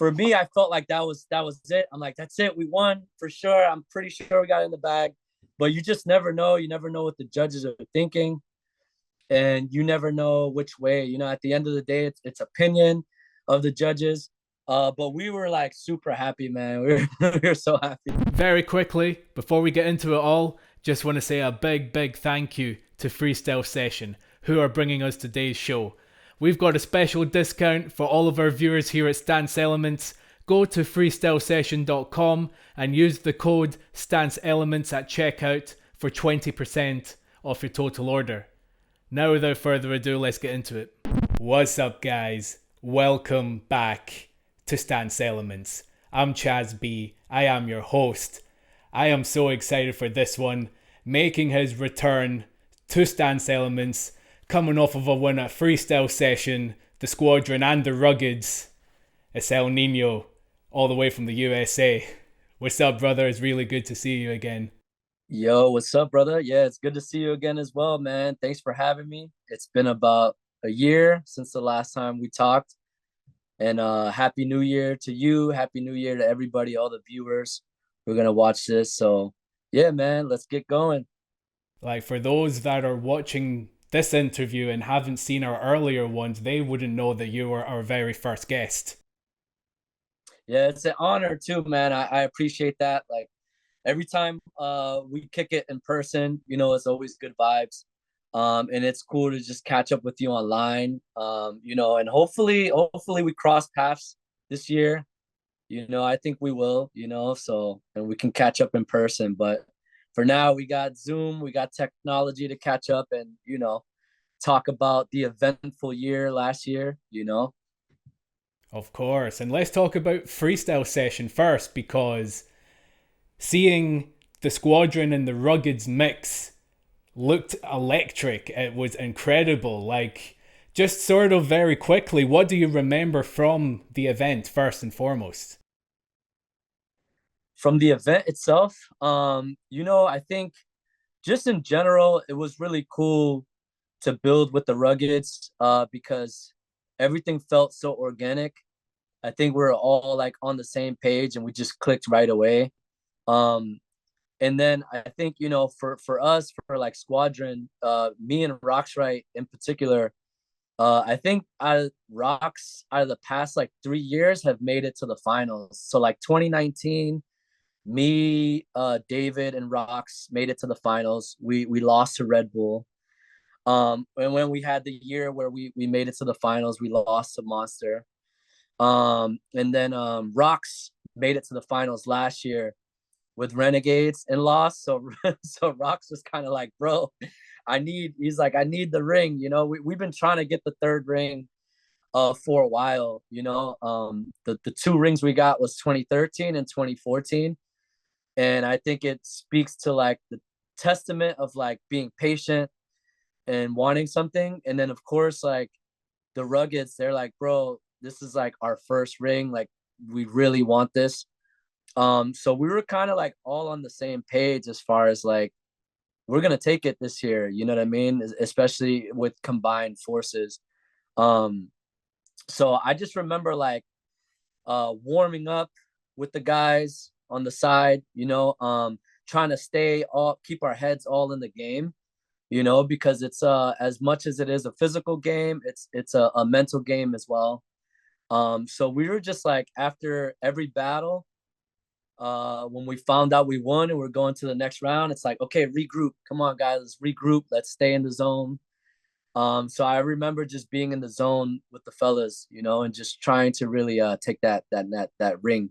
for me, I felt like that was it. I'm like, that's it. We won for sure. I'm pretty sure we got in the bag. But you just never know. You never know what the judges are thinking, and you never know which way. At the end of the day, it's opinion of the judges. But we were like super happy, man. We were so happy. Very quickly, before we get into it all, just want to say a big, big thank you to Freestyle Session, who are bringing us today's show. We've got a special discount for all of our viewers here at Stance Elements. Go to freestylesession.com and use the code Stance Elements at checkout for 20% off your total order. Now, without further ado, let's get into it. What's up, guys? Welcome back to Stance Elements. I'm Chaz B. I am your host. I am so excited for this one. Making his return to Stance Elements, coming off of a win at Freestyle Session, the Squadron and the Ruggeds. It's El Nino, all the way from the USA. What's up, brother? It's really good to see you again. Yo, what's up, brother? Yeah, it's good to see you again as well, man. Thanks for having me. It's been about a year since the last time we talked. And Happy New Year to you. Happy New Year to everybody, all the viewers who are going to watch this. So, yeah, man, let's get going. Like, for those that are watching this interview and haven't seen our earlier ones, they wouldn't know that you were our very first guest. Yeah, it's an honor too, man. I appreciate that. Like every time we kick it in person, it's always good vibes. And it's cool to just catch up with you online. And hopefully we cross paths this year. I think we will, so and we can catch up in person. But for now, we got Zoom, we got technology to catch up and, talk about the eventful year last year. Of course. And let's talk about Freestyle Session first, because seeing the Squadron and the Ruggeds mix looked electric. It was incredible. Like, just sort of very quickly, what do you remember from the event first and foremost? From the event itself, I think just in general, it was really cool to build with the Ruggeds because everything felt so organic. I think we're all like on the same page and we just clicked right away. Um, and then I think, for us, for like Squadron, me and Roxright in particular, I think Rocks out of the past like 3 years have made it to the finals. So like 2019, me, David, and Rox made it to the finals. We lost to Red Bull. And when we had the year where we made it to the finals, we lost to Monster. And then Rox made it to the finals last year with Renegades and lost. So Rox was kind of like, bro, he's like, I need the ring. We've been trying to get the third ring for a while. The two rings we got was 2013 and 2014. And I think it speaks to like the testament of like being patient and wanting something. And then of course, like the Ruggeds, they're like, bro, this is like our first ring. Like we really want this. So we were kind of like all on the same page as far as like, we're going to take it this year. You know what I mean? Especially with combined forces. So I just remember like warming up with the guys on the side, trying to keep our heads all in the game, because it's as much as it is a physical game, it's a mental game as well. So we were just like after every battle, when we found out we won and we're going to the next round, it's like, okay, regroup. Come on, guys, let's regroup. Let's stay in the zone. So I remember just being in the zone with the fellas, and just trying to really take that ring.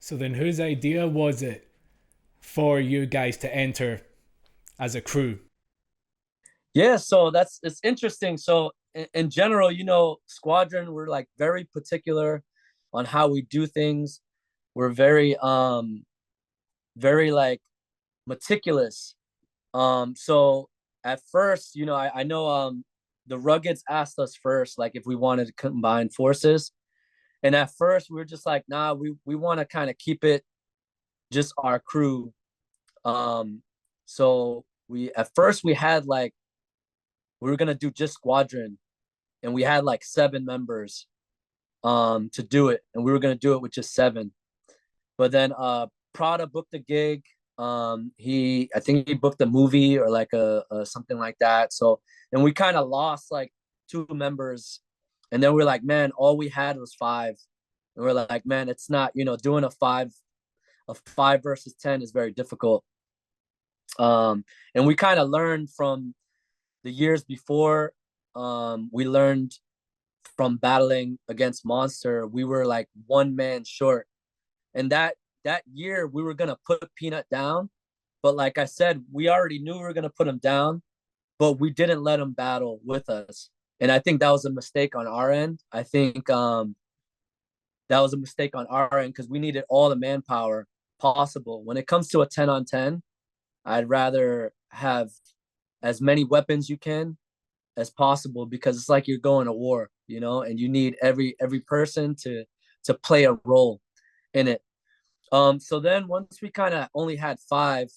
So then whose idea was it for you guys to enter as a crew? Yeah, so it's interesting. So in general, Squadron, we're like very particular on how we do things. We're very like meticulous. So at first, I know the Ruggeds asked us first, like if we wanted to combine forces. And at first we were just like, nah, we want to kind of keep it just our crew. So we at first we had like we were gonna do just Squadron, and we had like 7 members. to do it, and we were gonna do it with just seven. But then Prada booked a gig. I think he booked a movie or like a something like that. So and we kind of lost like two members, and then we're like, man, all we had was five, and we're like, man, it's not, doing a five versus 10 is very difficult. And we kind of learned from the years before. We learned from battling against Monster. We were like one man short, and that year we were gonna put Peanut down, but like I said, we already knew we were gonna put him down, but we didn't let him battle with us. And I think that was a mistake on our end. I think that was a mistake on our end because we needed all the manpower possible. When it comes to a 10 on 10, I'd rather have as many weapons you can as possible because it's like you're going to war, and you need every person to play a role in it. So then once we kind of only had five,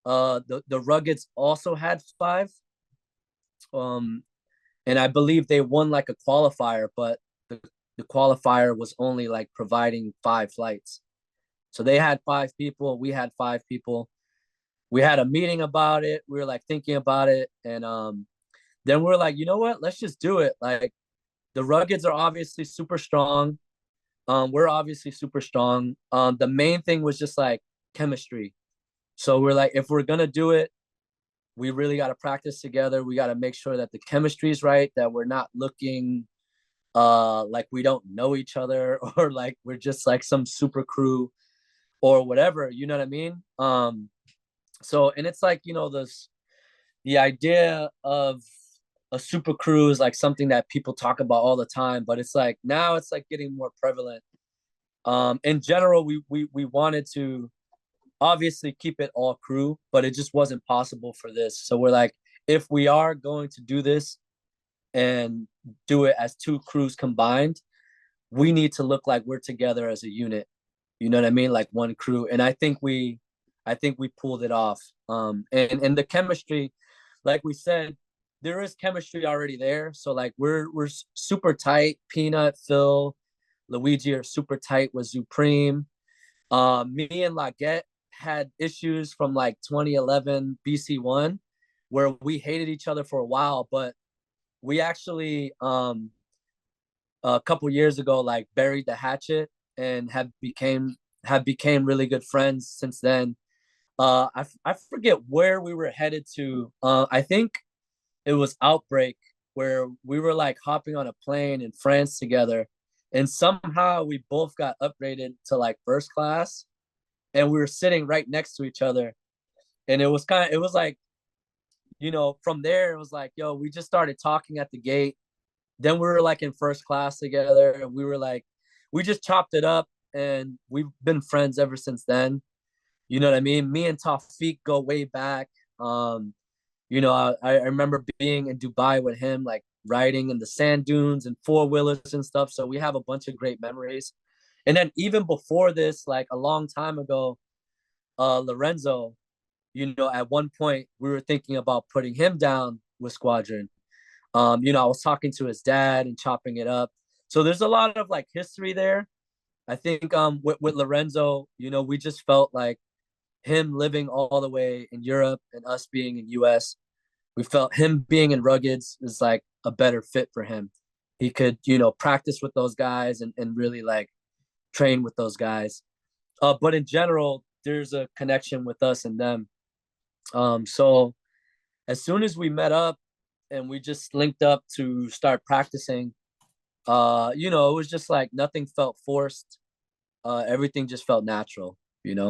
the Ruggeds also had five. Um, and I believe they won like a qualifier, but the qualifier was only like providing five flights. So they had five people, we had five people. We had a meeting about it. We were like thinking about it, and then we were like, you know what? Let's just do it. Like the Ruggeds are obviously super strong. We're obviously super strong. The main thing was just like chemistry. So we're like, if we're gonna do it, we really got to practice together. We got to make sure that the chemistry is right, that we're not looking like we don't know each other or like we're just like some super crew or whatever. You know what I mean? So and it's like the idea of a super crew is like something that people talk about all the time, but it's like now it's like getting more prevalent. In general, we wanted to obviously keep it all crew, but it just wasn't possible for this. So we're like, if we are going to do this and do it as two crews combined, we need to look like we're together as a unit. You know what I mean? Like one crew. And I think we pulled it off. And the chemistry, like we said, there is chemistry already there. So like we're super tight. Peanut, Phil, Luigi are super tight with Supreme. Me and Laguette had issues from like 2011 BC1 where we hated each other for a while, but we actually a couple years ago like buried the hatchet and have became really good friends since then. I forget where we were headed to. I think it was Outbreak where we were like hopping on a plane in France together, and somehow we both got upgraded to like first class, and we were sitting right next to each other, and it was like from there it was like, yo, we just started talking at the gate. Then we were like in first class together, and we were like, we just chopped it up, and we've been friends ever since then. You know what I mean? Me and Tawfiq go way back. um I remember being in Dubai with him, like riding in the sand dunes and four wheelers and stuff. So we have a bunch of great memories. And then even before this, like a long time ago, Lorenzo, at one point we were thinking about putting him down with Squadron. I was talking to his dad and chopping it up. So there's a lot of like history there. I think with Lorenzo, we just felt like him living all the way in Europe and us being in US, we felt him being in Ruggeds is like a better fit for him. He could, practice with those guys and really like train with those guys. But in general, there's a connection with us and them. So as soon as we met up and we just linked up to start practicing, it was just like nothing felt forced. Everything just felt natural,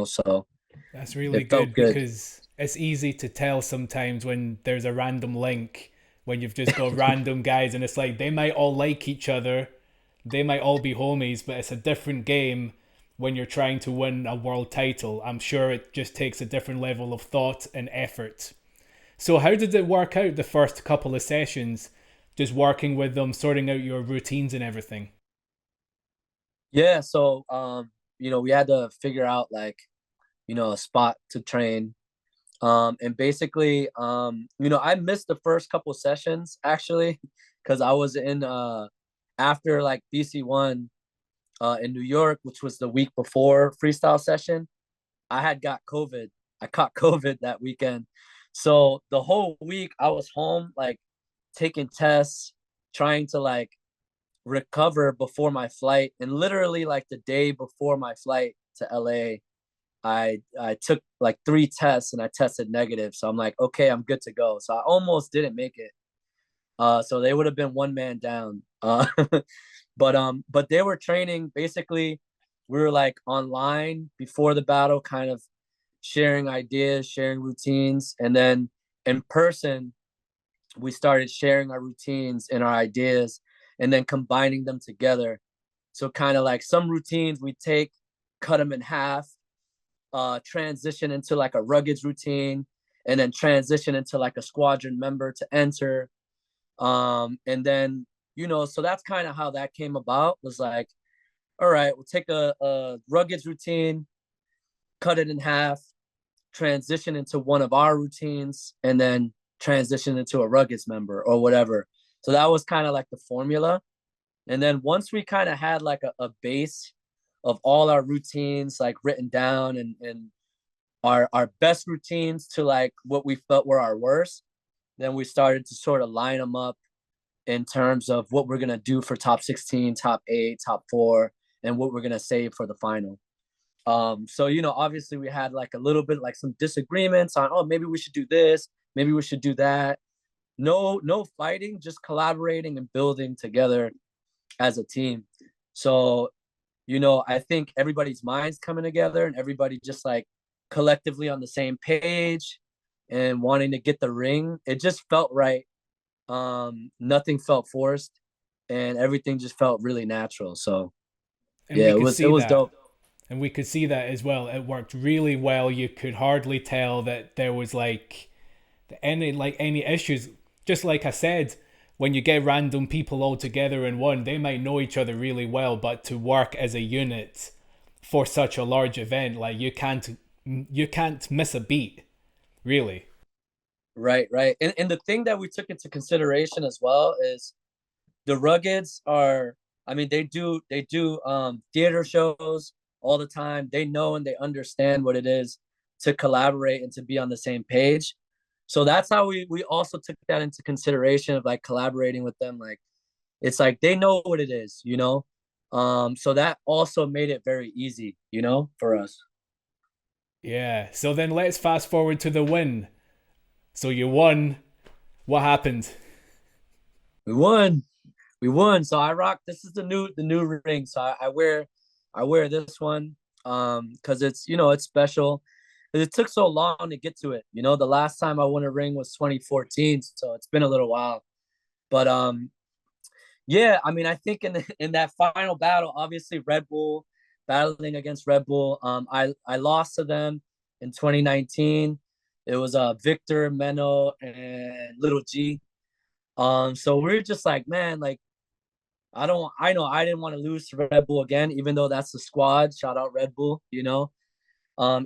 so That's really it felt good good. because it's easy to tell sometimes when there's a random link, when you've just got random guys and it's like they might all like each other, they might all be homies, but it's a different game when you're trying to win a world title. I'm sure it just takes a different level of thought and effort. So, how did it work out the first couple of sessions? Just working with them, sorting out your routines and everything. Yeah, so we had to figure out like, a spot to train. And basically, I missed the first couple sessions actually, because I was in after like BC1 in New York, which was the week before Freestyle Session, I had got COVID. I caught COVID that weekend. So the whole week I was home, like taking tests, trying to like recover before my flight. And literally like the day before my flight to LA, I took like 3 tests and I tested negative. So I'm like, okay, I'm good to go. So I almost didn't make it. So they would have been one man down. But they were training basically. We were like online before the battle, kind of sharing ideas, sharing routines, and then in person we started sharing our routines and our ideas, and then combining them together. So kind of like some routines we take, cut them in half, transition into like a ruggeds routine, and then transition into like a squadron member to enter. And then, so that's kind of how that came about, was like, all right, we'll take a ruggeds routine, cut it in half, transition into one of our routines, and then transition into a ruggeds member or whatever. So that was kind of like the formula. And then once we kind of had like a base of all our routines like written down, and our best routines to like what we felt were our worst, then we started to sort of line them up in terms of what we're going to do for top 16, top 8, top 4, and what we're going to save for the final. So obviously we had like a little bit like some disagreements on, oh, maybe we should do this, maybe we should do that. No fighting, just collaborating and building together as a team. So I think everybody's minds coming together and everybody just like collectively on the same page and wanting to get the ring. It just felt right. Nothing felt forced, and everything just felt really natural. So And yeah, we it could was it see was that. dope. And we could see that as well. It worked really well. You could hardly tell that there was like any issues. Just like I said, when you get random people all together in one, they might know each other really well, but to work as a unit for such a large event, like you can't miss a beat, really. Right, right. And the thing that we took into consideration as well is the Ruggeds are, I mean, they do theater shows all the time. They know and they understand what it is to collaborate and to be on the same page. So that's how we also took that into consideration of like collaborating with them. Like it's like they know what it is. So that also made it very easy, for us. Yeah. So then let's fast forward to the win. So you won. What happened? We won. We won. So I rock. This is the new ring. So I wear this one because it's special. It took so long to get to it. The last time I won a ring was 2014, so it's been a little while. But yeah, I mean, I think in that final battle, obviously Red Bull battling against Red Bull. I lost to them in 2019. It was Victor, Meno, and Little G. So we're just like, man, like I know I didn't want to lose to Red Bull again, even though that's the squad. Shout out Red Bull.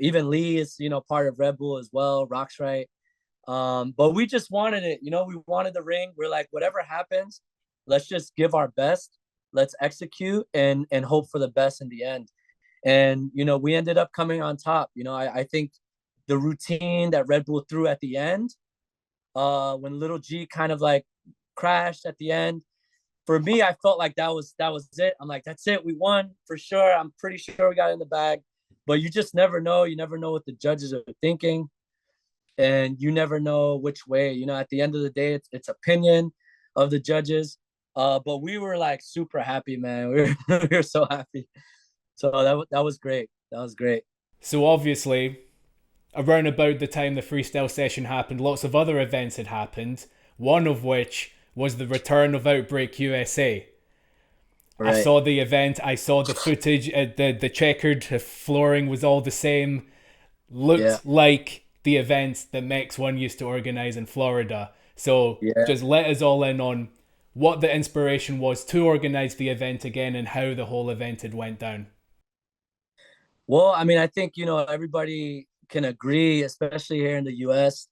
Even Lee is, part of Red Bull as well. Rock's right. But we just wanted it, we wanted the ring. We're like, whatever happens, let's just give our best. Let's execute and hope for the best in the end. And we ended up coming on top. I think the routine that Red Bull threw at the end, when Little G kind of like crashed at the end, for me, I felt like that was it. I'm like, that's it. We won for sure. I'm pretty sure we got in the bag. But you just never know. You never know what the judges are thinking, and you never know which way. At the end of the day, it's opinion of the judges. But we were like super happy, man. We were so happy. So that was great. That was great. So obviously, around about the time the freestyle session happened, lots of other events had happened. One of which was the return of Outbreak USA. I Right. saw the event. I saw the footage. The checkered flooring was all the same. Yeah. Looked like the events that Mex One used to organize in Florida. So Yeah. just let us all in on what the inspiration was to organize the event again and how the whole event had went down. Well, I mean, I think everybody can agree, especially here in the U.S.,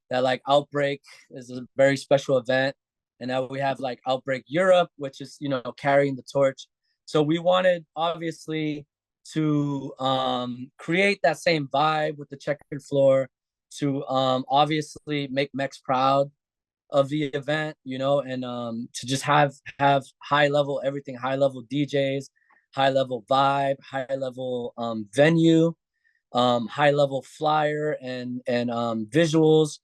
that like Outbreak is a very special event. and now we have like Outbreak Europe, which is carrying the torch. So we wanted obviously to create that same vibe with the checkered floor, to obviously make Mex proud of the event, and to just have high level everything, high level DJs, high level vibe, high level venue, high level flyer and visuals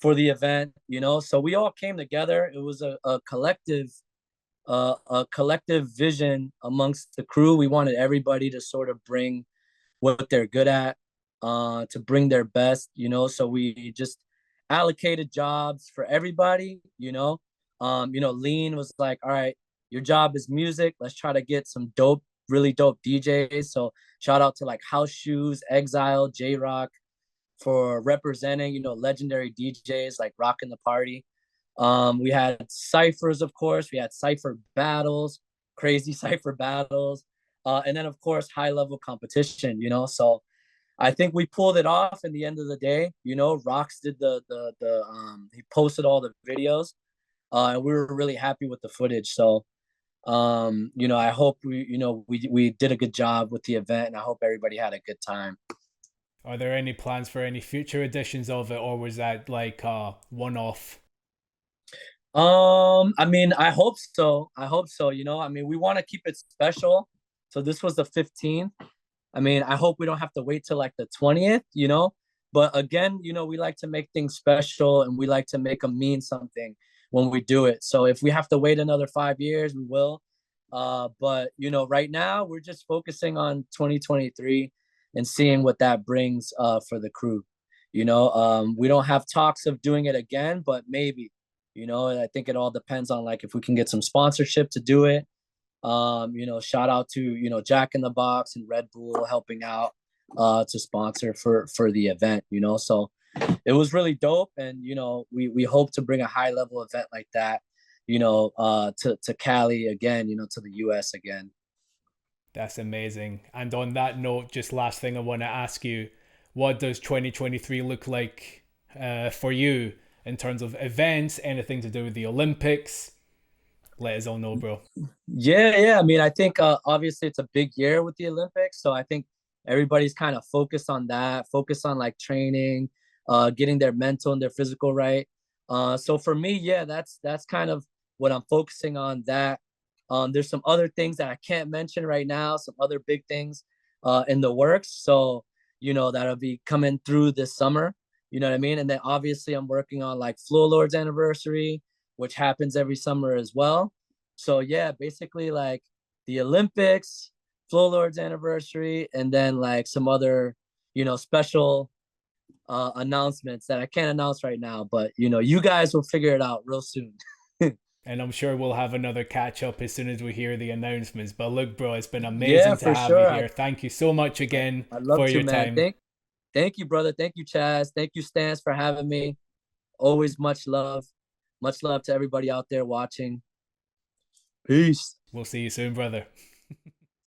for the event. So we all came together. It was a collective vision amongst the crew. We wanted everybody to sort of bring what they're good at, to bring their best, so we just allocated jobs for everybody. Lean was like, all right, your job is music. Let's try to get some really dope DJs. So shout out to like House Shoes, Exile, J Rock for representing, legendary DJs like rocking the party. We had ciphers, of course. We had cipher battles, crazy cipher battles, and then of course high level competition. So I think we pulled it off. In the end of the day, Rox did the he posted all the videos, and we were really happy with the footage. So I hope we did a good job with the event, and I hope everybody had a good time. Are there any plans for any future editions of it, or was that like a one-off? I mean, I hope so. I hope so. I mean, we want to keep it special. So this was the 15th. I mean, I hope we don't have to wait till like the 20th. But again, we like to make things special, and we like to make them mean something when we do it. So if we have to wait another 5 years, we will. But right now we're just focusing on 2023 and seeing what that brings for the crew. We don't have talks of doing it again, but maybe. I think it all depends on like if we can get some sponsorship to do it. Shout out to Jack in the Box and Red Bull helping out to sponsor for the event. So it was really dope, and we hope to bring a high level event like that, to Cali again, to the US again. That's amazing. And on that note, just last thing I want to ask you, what does 2023 look like for you in terms of events, anything to do with the Olympics? Let us all know, bro. Yeah. I mean, I think obviously it's a big year with the Olympics, so I think everybody's kind of focused on that, focused on like training, getting their mental and their physical right. So for me, yeah, that's kind of what I'm focusing on. That there's some other things that I can't mention right now, some other big things in the works. So that'll be coming through this summer. You know what I mean? And then obviously I'm working on like Floor Lord's anniversary, which happens every summer as well. So yeah, basically like the Olympics, Flow Lord's anniversary, and then like some other, special announcements that I can't announce right now, but you guys will figure it out real soon. And I'm sure we'll have another catch up as soon as we hear the announcements. But look, bro, it's been Yeah, amazing to for have you sure. here. Thank you so much again I'd love for to, your man. time. Thank you, brother. Thank you, Chaz. Thank you, Stans, for having me. Always much love. Much love to everybody out there watching. Peace. We'll see you soon, brother.